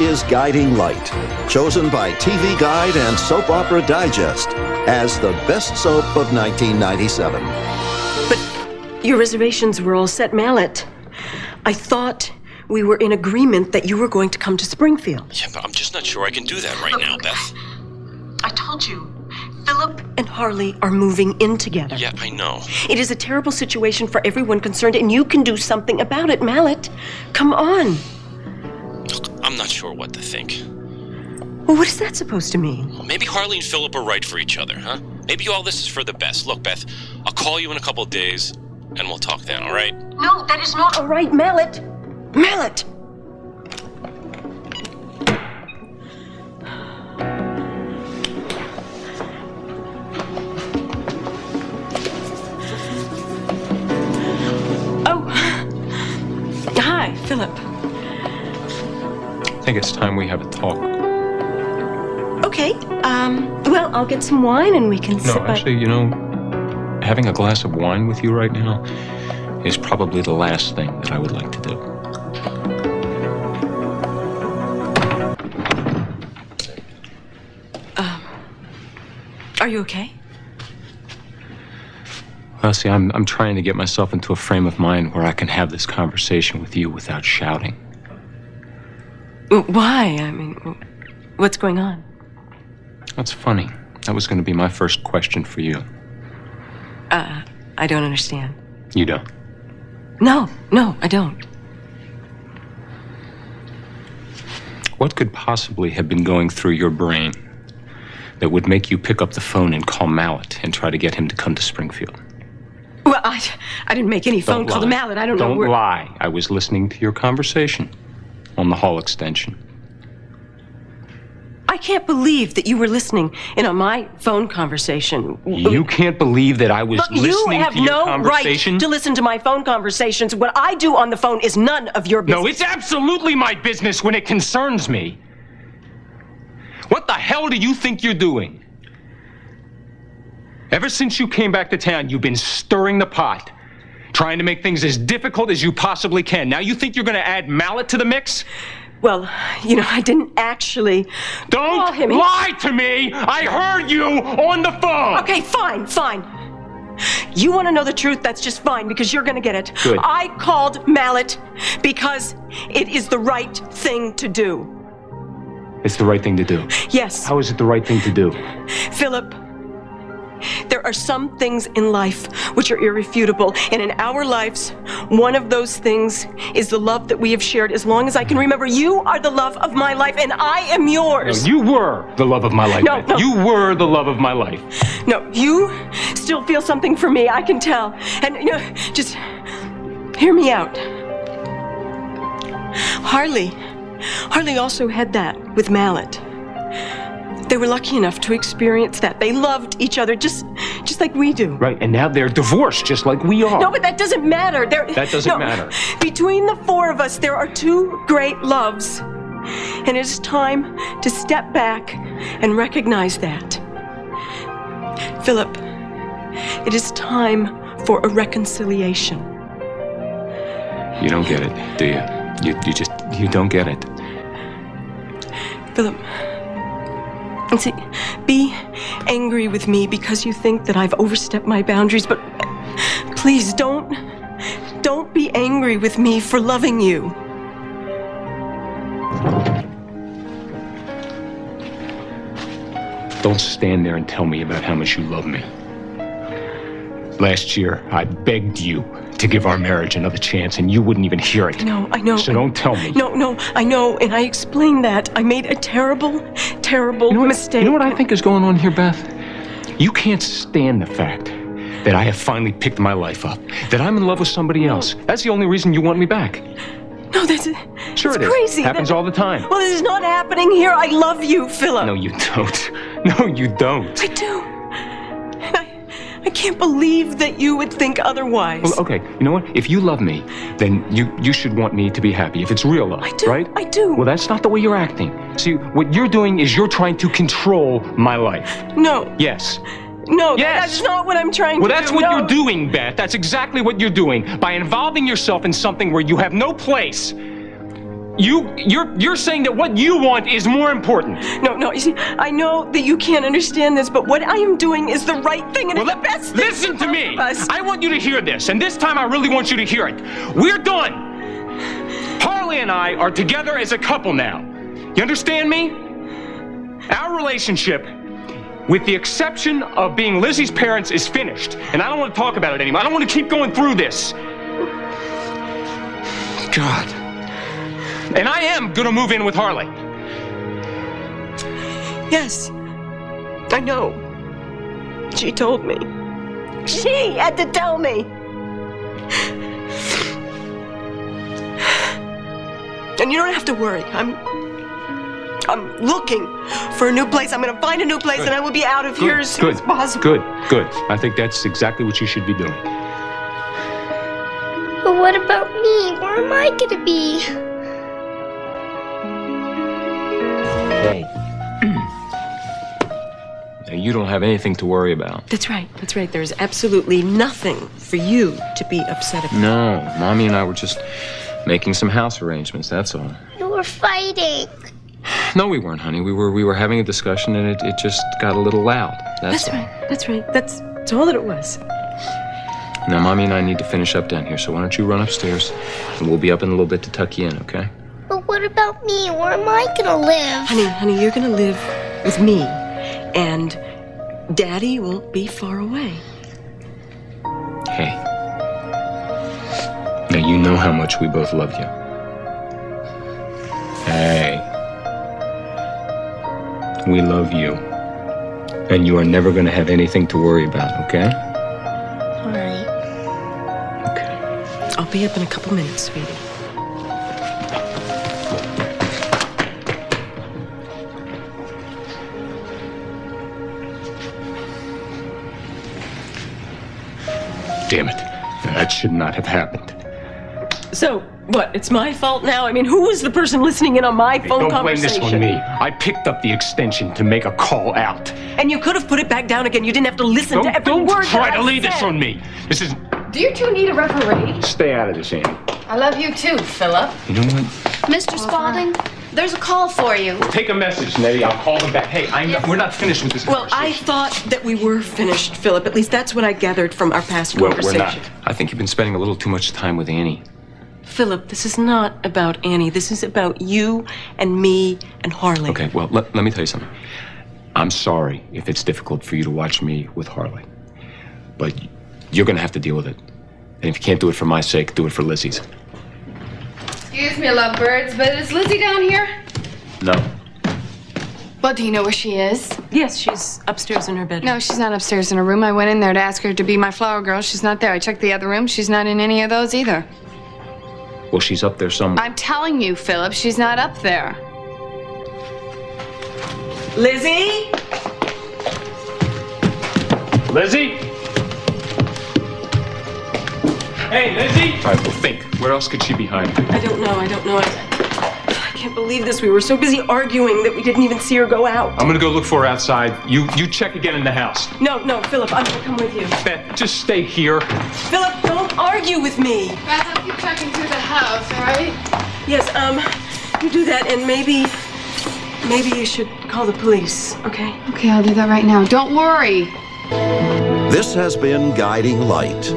is Guiding Light, chosen by TV Guide and Soap Opera Digest as the best soap of 1997. But your reservations were all set, Mallet. I thought we were in agreement that you were going to come to Springfield. Yeah, but I'm just not sure I can do that right now, Beth. I told you, Phillip and Harley are moving in together. Yeah, I know. It is a terrible situation for everyone concerned, and you can do something about it, Mallet. Come on. Look, I'm not sure what to think. Well, what is that supposed to mean? Well, maybe Harley and Phillip are right for each other, huh? Maybe all this is for the best. Look, Beth, I'll call you in a couple of days, and we'll talk then, all right? No, that is not all right, Mallet. Mallet! Oh. Hi, Phillip. I think it's time we have a talk. Okay, well, I'll get some wine and we can sit by... No, actually, you know, having a glass of wine with you right now is probably the last thing that I would like to do. Are you okay? Well, see, I'm trying to get myself into a frame of mind where I can have this conversation with you without shouting. Why? I mean, what's going on? That's funny. That was going to be my first question for you. I don't understand. You don't? No, I don't. What could possibly have been going through your brain that would make you pick up the phone and call Mallet and try to get him to come to Springfield? Well, I didn't make any phone call to Mallet. I don't know where... Don't lie. I was listening to your conversation on the hall extension. I can't believe that you were listening in on my phone conversation. You can't believe that I was listening to your conversation? You have no right to listen to my phone conversations. What I do on the phone is none of your business. No, it's absolutely my business when it concerns me. What the hell do you think you're doing? Ever since you came back to town, you've been stirring the pot, trying to make things as difficult as you possibly can. Now you think you're going to add Mallet to the mix? Well, you know, I didn't actually call him. Don't lie to me! I heard you on the phone! Okay, fine. You want to know the truth? That's just fine, because you're going to get it. Good. I called Mallet because it is the right thing to do. It's the right thing to do. Yes. How is it the right thing to do? Phillip, there are some things in life which are irrefutable, and in our lives, one of those things is the love that we have shared as long as I can remember. You are the love of my life, and I am yours. No, you were the love of my life. No. You were the love of my life. No, you still feel something for me, I can tell. And, you know, just hear me out. Harley also had that with Mallet. They were lucky enough to experience that. They loved each other just like we do. Right, and now they're divorced just like we are. No, but that doesn't matter. That doesn't matter. Between the four of us, there are two great loves. And it is time to step back and recognize that. Phillip, it is time for a reconciliation. You don't get it, do you? You don't get it. Phillip, see, be angry with me because you think that I've overstepped my boundaries, but please don't be angry with me for loving you. Don't stand there and tell me about how much you love me. Last year, I begged you to give our marriage another chance, and you wouldn't even hear it. I know. So don't tell me. No, I know, and I explained that. I made a terrible mistake. You know what I think is going on here, Beth? You can't stand the fact that I have finally picked my life up, that I'm in love with somebody else. That's the only reason you want me back. No, that's Sure it is. Crazy. Happens all the time. Well, this is not happening here. I love you, Phillip. No, you don't. No, you don't. I do. I can't believe that you would think otherwise. Well, okay, you know what? If you love me, then you should want me to be happy. If it's real love, I do, right? I do. Well, that's not the way you're acting. See, what you're doing is you're trying to control my life. No. Yes. No, yes. That's not what I'm trying to do. Well, that's what you're doing, Beth. That's exactly what you're doing. By involving yourself in something where you have no place, You're saying that what you want is more important. No, you see, I know that you can't understand this, but what I am doing is the right thing and it's the best thing. Listen to me. Us. I want you to hear this, and this time I really want you to hear it. We're done. Harley and I are together as a couple now. You understand me? Our relationship, with the exception of being Lizzie's parents, is finished. And I don't want to talk about it anymore. I don't want to keep going through this. God. And I am gonna move in with Harley. Yes, I know. She told me. She had to tell me. And you don't have to worry. I'm looking for a new place. I'm gonna find a new place and I will be out of here as soon as possible. Good. I think that's exactly what you should be doing. But what about me? Where am I gonna be? Hey. Now, you don't have anything to worry about. That's right. There's absolutely nothing for you to be upset about. No, Mommy and I were just making some house arrangements, that's all. You were fighting. No, we weren't, honey. We were having a discussion and it just got a little loud. That's all. That's right. That's all that it was. Now, Mommy and I need to finish up down here, so why don't you run upstairs and we'll be up in a little bit to tuck you in, okay? But what about me? Where am I gonna live? Honey, you're gonna live with me, and Daddy won't be far away. Hey. Now, you know how much we both love you. Hey. We love you. And you are never gonna have anything to worry about, okay? All right. Okay. I'll be up in a couple minutes, sweetie. Damn it. That should not have happened. So, what? It's my fault now? I mean, who was the person listening in on my phone conversation? Don't blame this on me. I picked up the extension to make a call out. And you could have put it back down again. You didn't have to listen to every word that I said. Don't try to lay this on me. This is... Do you two need a referee? Stay out of this, Annie. I love you too, Phillip. You know what? Mr. Spaulding, there's a call for you. Take a message, Nettie. I'll call them back. Hey, we're not finished with this Well, I thought that we were finished, Phillip. At least that's what I gathered from our past conversation. We're not. I think you've been spending a little too much time with Annie. Phillip, this is not about Annie. This is about you and me and Harley. Okay, well, let me tell you something. I'm sorry if it's difficult for you to watch me with Harley. But you're going to have to deal with it. And if you can't do it for my sake, do it for Lizzie's. Excuse me, lovebirds, but is Lizzie down here? No. Well, do you know where she is? Yes, she's upstairs in her bedroom. No, she's not upstairs in her room. I went in there to ask her to be my flower girl. She's not there. I checked the other room. She's not in any of those either. Well, she's up there somewhere. I'm telling you, Phillip, she's not up there. Lizzie? Lizzie? Hey, Lizzie! All right, well, think. Where else could she be hiding? I don't know. I can't believe this. We were so busy arguing that we didn't even see her go out. I'm gonna go look for her outside. You check again in the house. No, Phillip, I'm gonna come with you. Beth, just stay here. Phillip, don't argue with me. Beth, I'll keep checking through the house, all right? Yes, you do that, and maybe you should call the police, okay? Okay, I'll do that right now. Don't worry. This has been Guiding Light.